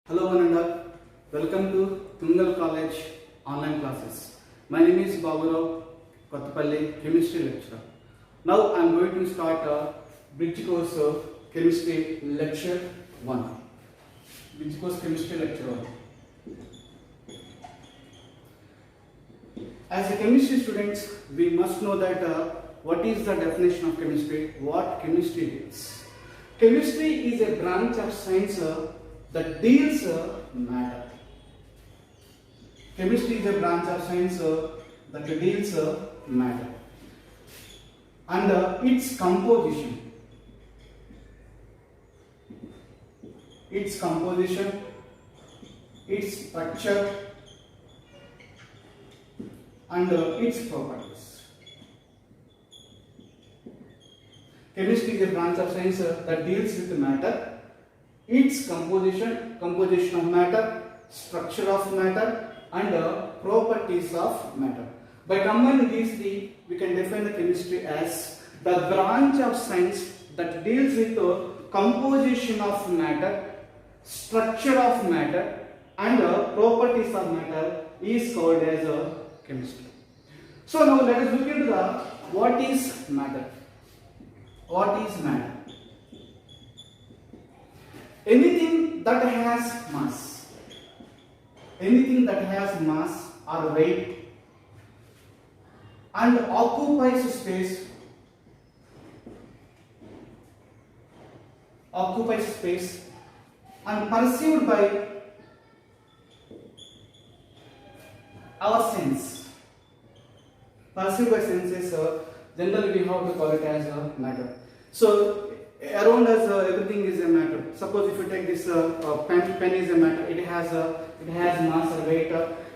Hello one and all. Welcome to Tungal College online classes. My name is Baburao Kottapalli, chemistry lecturer. Now I am going to start a bridge course of chemistry lecture 1. Bridge course chemistry lecture 1. As a chemistry students, we must know that what is the definition of chemistry, what chemistry is. Chemistry is a branch of science that deals matter. Chemistry is a branch of science that deals matter and its composition, its structure and its properties. Chemistry is a branch of science that deals with matter, its composition of matter, structure of matter and properties of matter. By combining these three, we can define the chemistry as the branch of science that deals with the composition of matter, structure of matter and properties of matter is called as chemistry. So now let us look into the what is matter. What is matter? Anything that has mass or weight and occupies space and perceived by our sense. Perceived by senses, generally we have to call it as a matter. So around us everything is a matter. Suppose if you take this pen is a matter. It has mass or weight.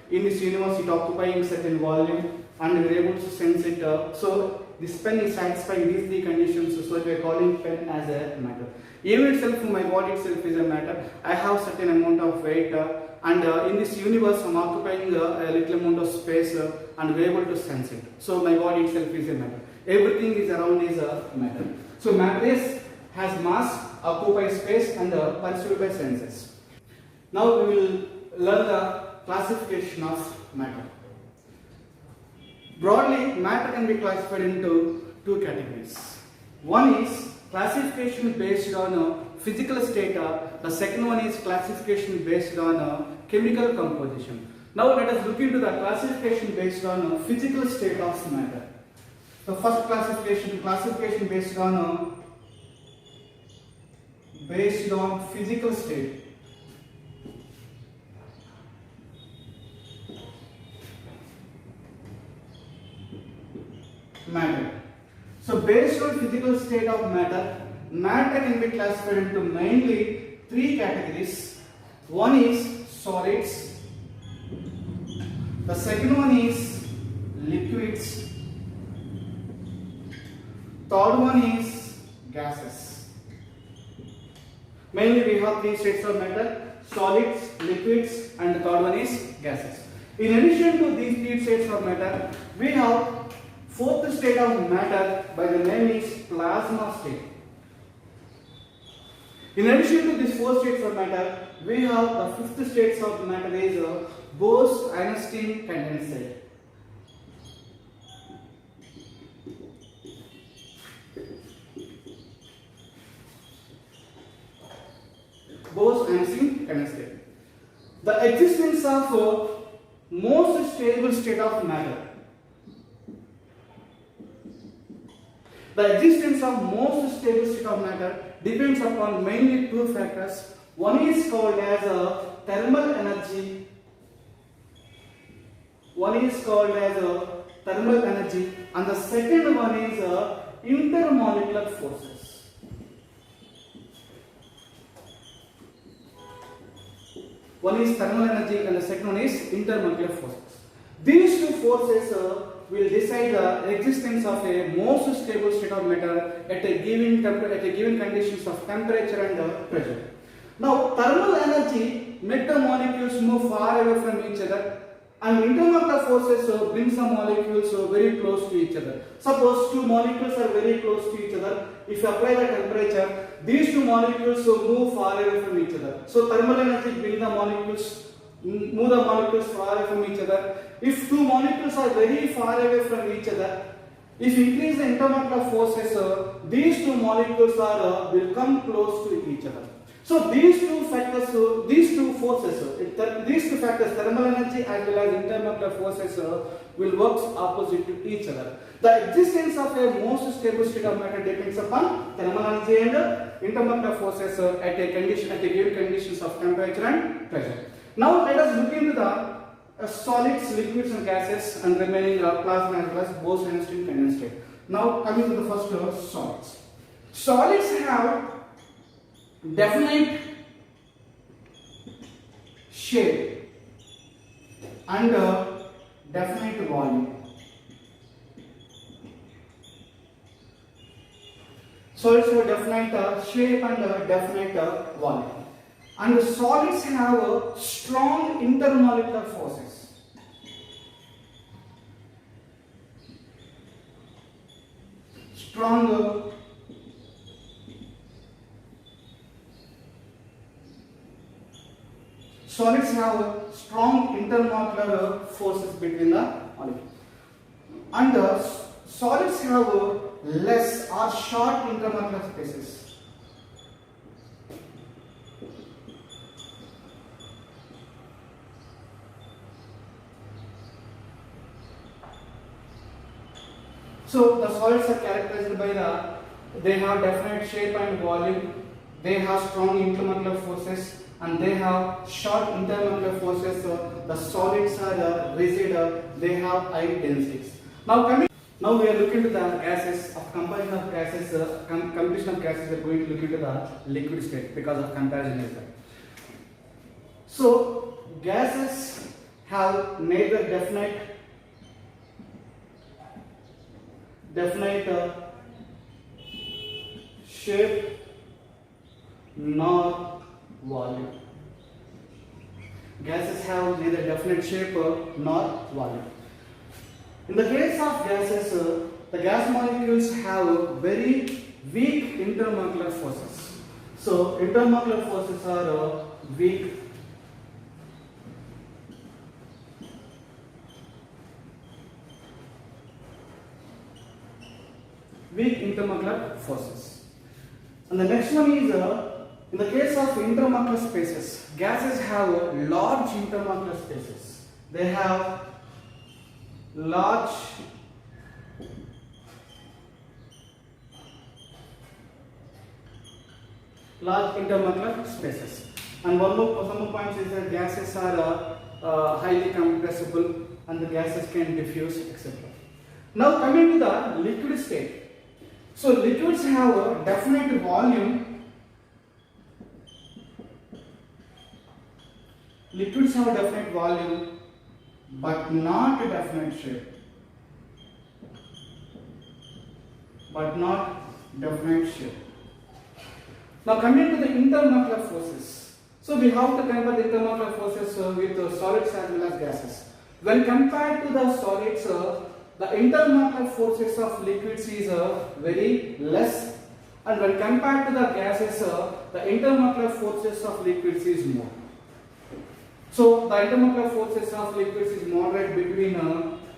In this universe it occupying certain volume and we are able to sense it. So this pen is satisfying these three conditions. So we are calling pen as a matter. Even itself, my body itself is a matter. I have certain amount of weight and in this universe I am occupying a little amount of space and we are able to sense it. So my body itself is a matter. Everything is around is a matter. So matter has mass, occupies space and perceived by senses. Now we will learn the classification of matter. Broadly, matter can be classified into two categories. One is classification based on physical state. The second one is classification based on chemical composition. Now let us look into the classification based on physical state of matter. The first classification based on physical state. Matter. So based on physical state of matter, matter can be classified into mainly three categories. One is solids, the second one is liquids, third one is gases. Mainly we have three states of matter: solids, liquids and the third one is gases. In addition to these three states of matter, we have fourth state of matter by the name is plasma state. In addition to these four states of matter, we have the fifth states of matter is Bose-Einstein condensate. Bose-Einstein condensate. The existence of most stable state of matter. The existence of most stable state of matter depends upon mainly two factors. One is called as thermal energy. And the second one is intermolecular forces. One is thermal energy and the second one is intermolecular forces. These two forces will decide the existence of a most stable state of matter at a given conditions of temperature and pressure. Now, thermal energy makes the molecules move far away from each other, and intermolecular forces brings the molecules very close to each other. Suppose two molecules are very close to each other. If you apply the temperature, these two molecules move far away from each other. So thermal energy brings the move the molecules far away from each other. If two molecules are very far away from each other, if increase the intermolecular forces, these two molecules will come close to each other. So these two factors, these two forces, these two factors, thermal energy as well as intermolecular forces, will work opposite to each other. The existence of a most stable state of matter depends upon thermal energy and intermolecular forces at a condition, at a given conditions of temperature and pressure. Now let us look into the solids, liquids and gases and remaining plasma as well as Bose-Einstein state, condensed state. Now coming to the first solids. Solids have definite shape and definite volume. Solids have definite shape and definite volume. And the solids have strong intermolecular forces. Strong solids have strong intermolecular forces between the molecules. And solids have less or short intermolecular spaces. So the solids are characterized by they have definite shape and volume, they have strong intermolecular forces, and they have short intermolecular forces. The solids are rigid, they have high densities. Now we are looking at the gases. Of combustion of gases, combustion of gases, we are going to look into the liquid state because of comparison as well. So gases have neither definite shape nor volume. Gases have neither definite shape nor volume. In the case of gases, the gas molecules have very weak intermolecular forces. So intermolecular forces are weak. Weak intermolecular forces. And the next one is in the case of intermolecular spaces, gases have large intermolecular spaces. They have large intermolecular spaces. And some more points is that gases are highly compressible and the gases can diffuse, etc. Now coming to the liquid state. So liquids have a definite volume. Liquids have a definite volume but not a definite shape. Now coming to the intermolecular forces. So we have to compare the intermolecular forces with solids as well as gases. When compared to the solids, the intermolecular forces of liquids is very less, and when compared to the gases, the intermolecular forces of liquids is more. So the intermolecular forces of liquids is moderate between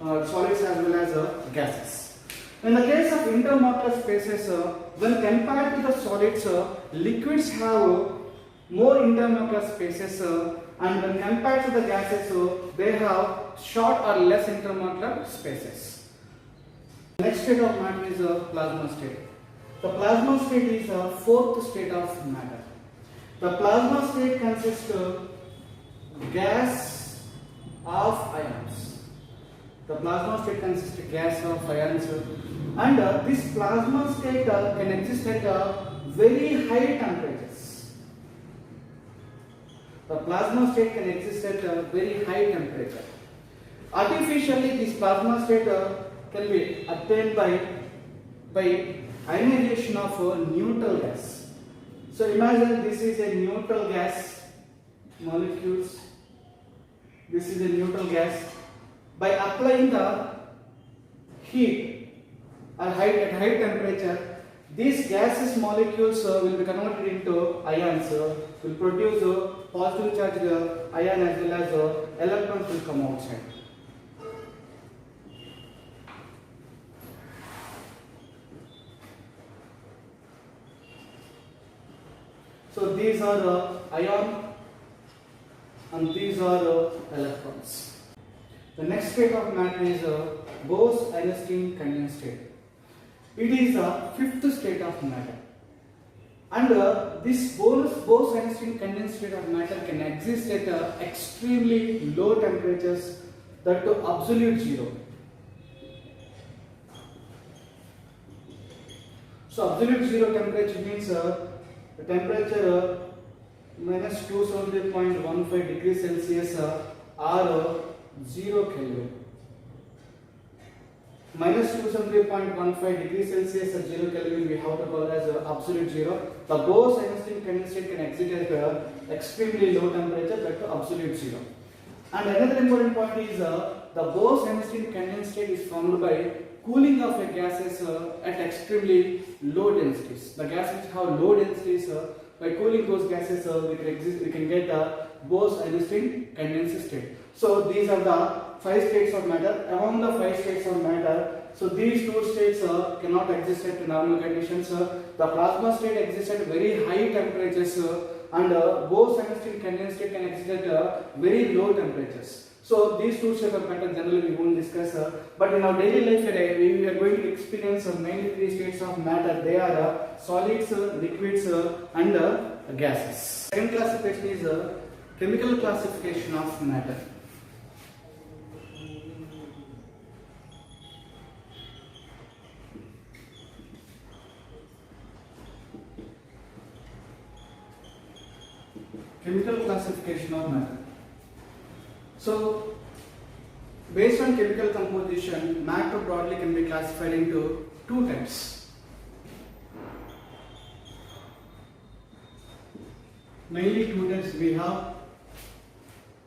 solids as well as gases. In the case of intermolecular spaces, when compared to the solids, liquids have more intermolecular spaces, and when compared to the gases, they have short or less intermolecular spaces. Next state of matter is plasma state. The plasma state is the fourth state of matter. The plasma state consists of gas of ions. The plasma state consists of gas of ions, and this plasma state can exist at very high temperatures. The plasma state can exist at a very high temperature. Artificially, this plasma state can be attained by ionization of neutral gas. So imagine this is a neutral gas molecules. This is a neutral gas. By applying the heat at high temperature, these gaseous molecules will be converted into ions, will produce positive charged ion as well as electrons will come outside. So these are ion and these are electrons. The next state of matter is Bose-Einstein condensed state. It is the fifth state of matter. And this Bose-Einstein condensed state of matter can exist at extremely low temperatures, that to absolute zero. So absolute zero temperature means the temperature minus 270.15 degrees Celsius or 0 Kelvin. Minus 270.15 degrees Celsius at 0 Kelvin we have to call as absolute zero. The Bose-Einstein condensed state can exist at extremely low temperature, that to absolute zero. And another important point is the Bose-Einstein condensed state is formed by cooling of a gases at extremely low densities. The gases which have low densities, by cooling those gases we can get a Bose-Einstein condensed state. So these are the 5 states of matter. Among the 5 states of matter, so these 2 states cannot exist at normal conditions. The plasma state exists at very high temperatures and Bose-Einstein condensed state can exist at very low temperatures. So these 2 states of matter generally we won't discuss, but in our daily life today we are going to experience mainly 3 states of matter. They are solids, liquids and gases. Second classification is chemical classification of matter. Chemical classification of matter. So, based on chemical composition, matter broadly can be classified into 2 types. Mainly 2 types we have.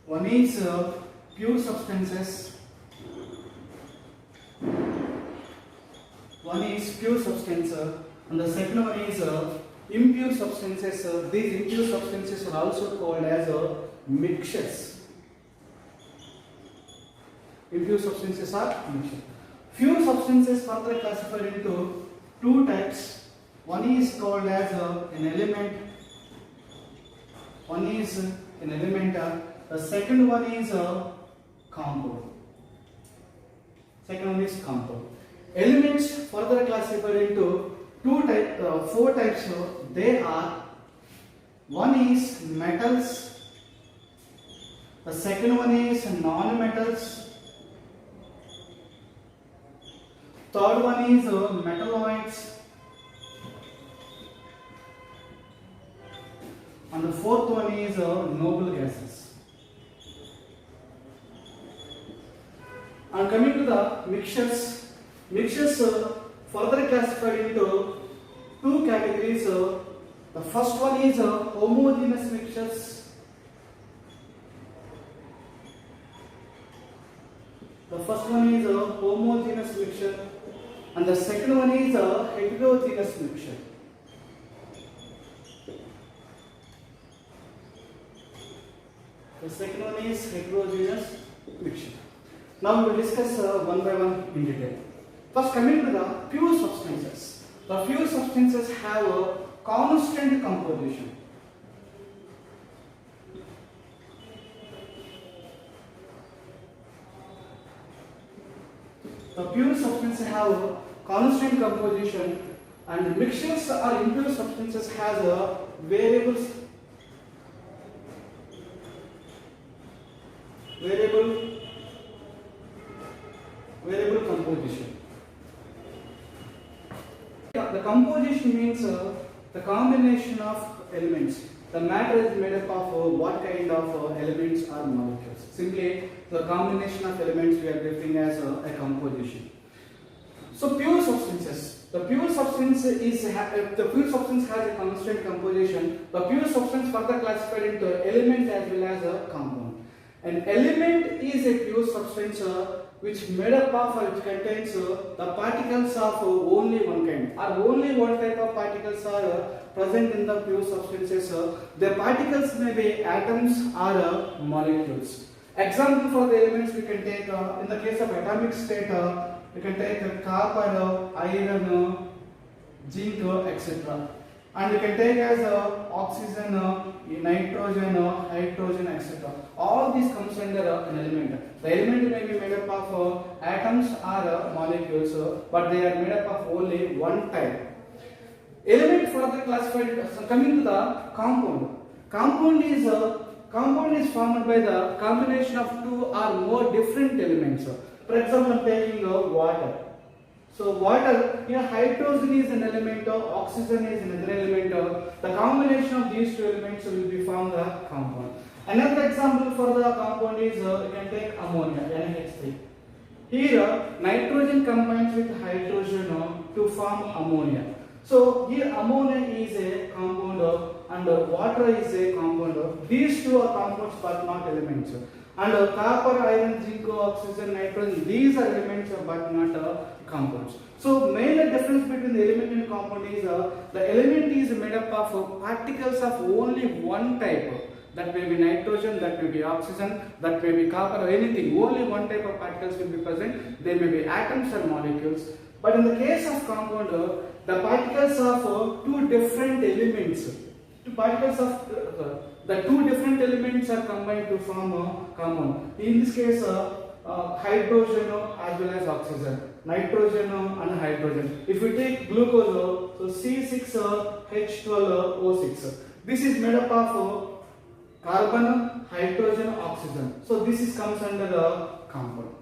One is pure substances. One is pure substance, and the second one is impure substances. These impure substances are also called as mixtures. Impure substances are mixtures. Pure substances further classified into 2 types. One is called as an element. One is an element. The second one is a compound. Second one is compound. Elements further classified into 4 types. They are, one is metals. The second one is non-metals. Third one is metalloids, and the fourth one is noble gases. And coming to the mixtures, further classified into 2 categories. The first one is homogeneous mixtures. The first one is a homogeneous mixture, and the second one is a heterogeneous mixture. The second one is heterogeneous mixture. Now we will discuss one by one in detail. First, coming to the pure substances. The pure substances have a constant composition. The pure substances have a constant composition, and mixtures or impure substances has a variable composition. The composition means the combination of elements. The matter is made up of what kind of elements or molecules. Simply, the combination of elements we are defining as a composition. So, pure substances. The pure substance has a constant composition. The pure substance further classified into element as well as a compound. An element is a pure substance which made up of or which contains the particles of only one kind, or only one type of particles are present in the pure substances, their particles may be atoms or molecules. Example for the elements we can take in the case of atomic state, we can take copper, iron, zinc, etc. And we can take as oxygen, nitrogen, hydrogen, etc. All these comes under an element. The element may be made up of atoms or molecules, but they are made up of only one type. Element further classified. So coming to the compound. Compound is formed by the combination of two or more different elements. For example, I am taking water. So water, here hydrogen is an element, oxygen is another element. The combination of these two elements will be formed the compound. Another example for the compound is you can take ammonia, NH3. Here nitrogen combines with hydrogen to form ammonia. So here ammonia is a compound and water is a compound. These two are compounds but not elements. And copper, iron, zinc, oxygen, nitrogen, these are elements but not compounds. So main difference between the element and compound is the element is made up of particles of only one type. That may be nitrogen, that may be oxygen, that may be copper or anything. Only one type of particles will be present. They may be atoms or molecules. But in the case of compound, the particles of two different elements, the two different elements are combined to form a compound. In this case, hydrogen as well as oxygen, nitrogen and hydrogen. If we take glucose, so C6H12O6. This is made up of carbon, hydrogen, oxygen. So this is comes under the compound.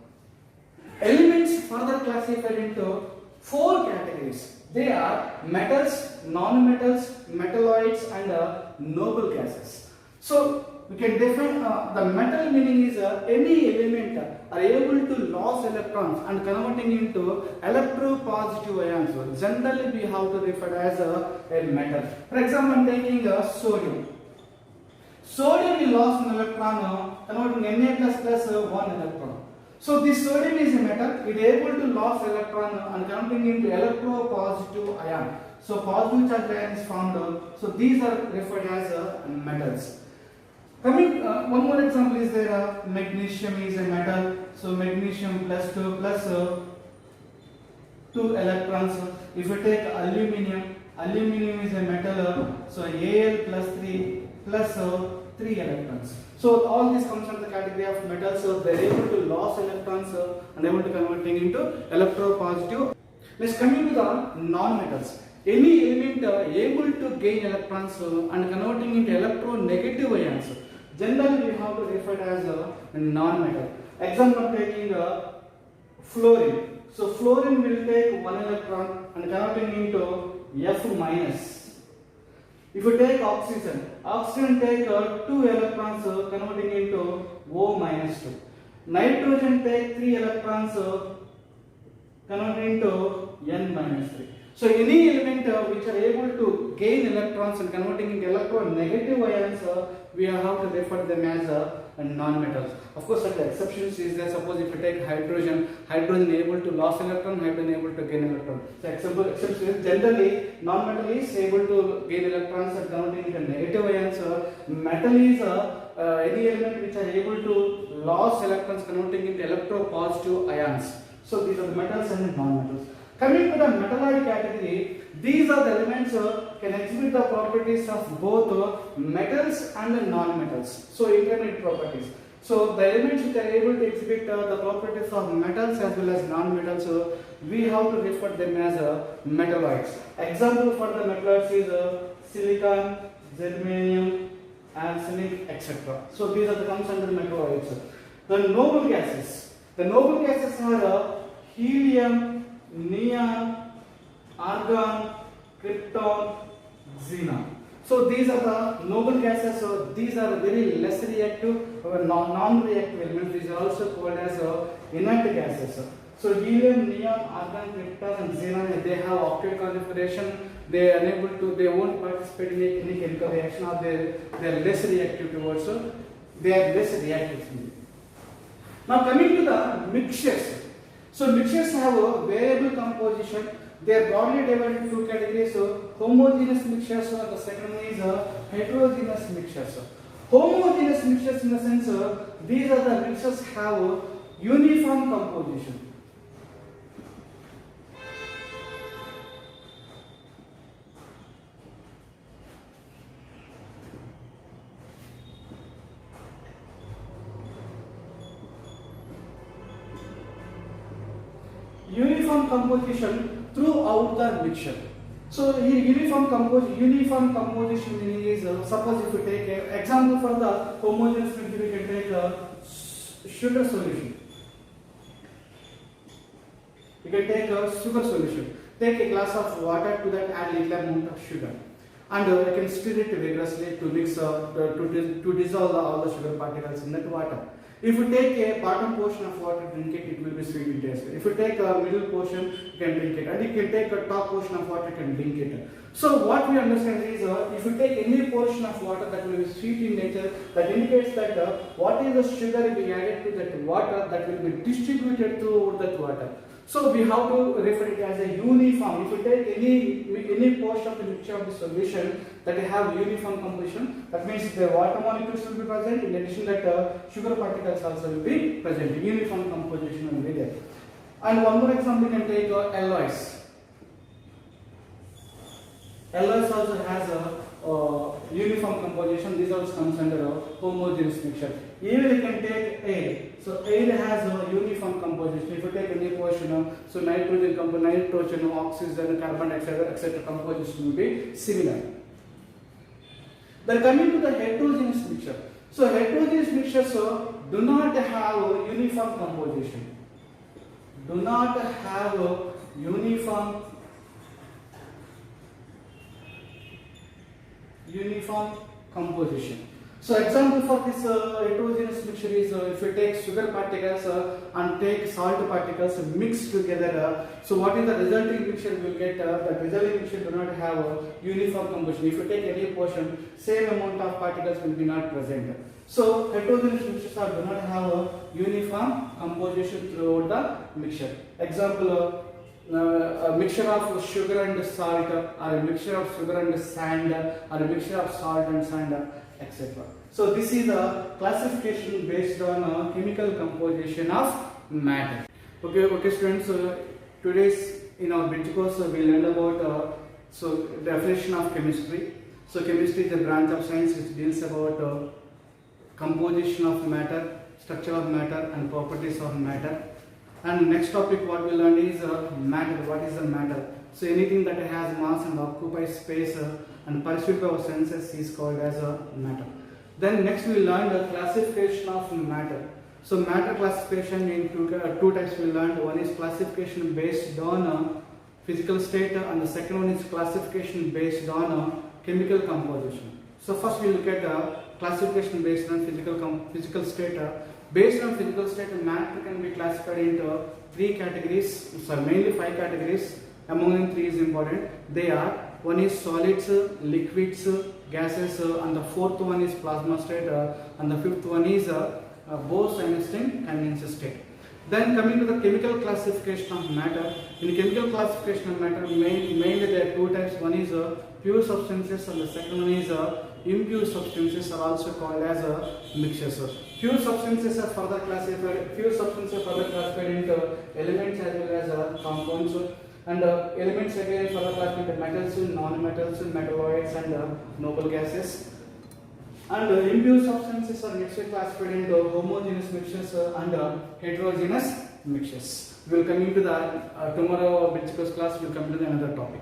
Elements further classified into four categories. They are metals, non-metals, metalloids and noble gases. So we can define the metal meaning is any element are able to lose electrons and converting into electropositive ions. So generally we have to refer as a metal. For example, I am taking sodium. Sodium will lose an electron converting Na plus 1 electron. So this sodium is a metal, it is able to lose electron and converting into electropositive ion. So positive charge ion is formed. So these are referred as metals. Coming one more example is there magnesium is a metal. So magnesium plus 2 plus 2 electrons. If you take aluminum is a metal. So Al plus 3 plus 3 electrons. So all this comes under the category of metals. So they are able to lose electrons and able to converting into electropositive. Next, coming to the non-metals. Any element able to gain electrons and converting into electronegative ions. Generally we have to refer it as a non-metal. Example taking fluorine. So fluorine will take 1 electron and converting into F minus. If you take oxygen take 2 electrons converting into O minus 2. Nitrogen take 3 electrons converting into N minus 3. So any element which are able to gain electrons and converting into electronegative ions, we have to refer them as non-metals. Of course, the exceptions is there. Suppose if you take hydrogen able to lose electron, hydrogen able to gain electron. So exception is generally non-metal is able to gain electrons and converting into negative ions. Metal is any element which are able to lose electrons converting into electropositive ions. So these are the metals and non-metals. Coming to the metalloid category, these are the elements can exhibit the properties of both metals and non-metals. So intermediate properties. So the elements which are able to exhibit the properties of metals as well as non-metals, we have to refer them as metalloids. Example for the metalloids is silicon, germanium, arsenic, etc. So these are the comes under metalloids. The noble gases. The noble gases are helium, neon, argon, krypton, xenon. So these are the noble gases. So these are very less reactive or non-reactive elements. These are also called as inert gases. So helium, neon, argon, krypton, and xenon, they have octet configuration. They are unable to. They won't participate in any chemical reaction, or they are less reactive towards. They are less reactive. Now coming to the mixtures. So mixtures have a variable composition They are broadly divided into two categories. Homogeneous mixtures, and the second one is heterogeneous mixtures. Homogeneous mixtures in the sense these are the mixtures have uniform composition. Uniform composition throughout the mixture. So uniform composition meaning is suppose if you take an example for the homogeneous mixture, you can take a sugar solution. You can take a sugar solution. Take a glass of water, to that add little amount of sugar, and you can stir it vigorously to mix to dissolve all the sugar particles in that water. If you take a bottom portion of water, drink it, it will be sweet in taste. If you take a middle portion, you can drink it, and you can take a top portion of water, you can drink it. So what we understand is, if you take any portion of water that will be sweet in nature, that indicates that what is the sugar we added to that water that will be distributed throughout that water. So we have to refer it as a uniform. If you take any portion of the mixture of the solution that have uniform composition, that means the water molecules will be present. In addition, that sugar particles also will be present. Uniform composition will be there. And one more example, you can take alloys. Alloys also has a uniform composition. This also comes under a homogeneous mixture. Even you can take air. So air has a uniform composition. If you take any portion, so nitrogen, oxygen, carbon dioxide, etc. composition will be similar. Then coming to the heterogeneous mixture. So heterogeneous mixtures do not have a uniform composition. Do not have a uniform composition. So example for this heterogeneous mixture is if you take sugar particles and take salt particles mixed together. So what is the resulting mixture we will get? The resulting mixture do not have a uniform composition. If you take any portion, same amount of particles will be not present. So heterogeneous mixtures do not have a uniform composition throughout the mixture. Example, a mixture of sugar and salt, or a mixture of sugar and sand, or a mixture of salt and sand, etc. So this is a classification based on chemical composition of matter. Okay students, today's in our bridge course we learned about definition of chemistry. So chemistry is a branch of science which deals about composition of matter, structure of matter, and properties of matter. And next topic what we learned is matter. What is the matter? So anything that has mass and occupies space and perceived by our senses is called as a matter. Then next we learned the classification of matter. So matter classification in two types we learned. One is classification based on physical state, and the second one is classification based on chemical composition. So first we look at classification based on physical state. Based on physical state, matter can be classified into three categories, so mainly five categories. Among them, three is important. They are: one is solids, liquids, gases, and the fourth one is plasma state, and the fifth one is Bose-Einstein condensed state. Then coming to the chemical classification of matter. In chemical classification of matter, mainly there are two types. One is pure substances, and the second one is impure substances, are also called as mixtures. Pure substances are further classified. Into elements as well as compounds, and elements again further classified into metals, non-metals, metalloids, and noble gases. And impure substances are next classified into homogeneous mixtures and heterogeneous mixtures. We will come into the tomorrow bridge course class. We will come to the another topic.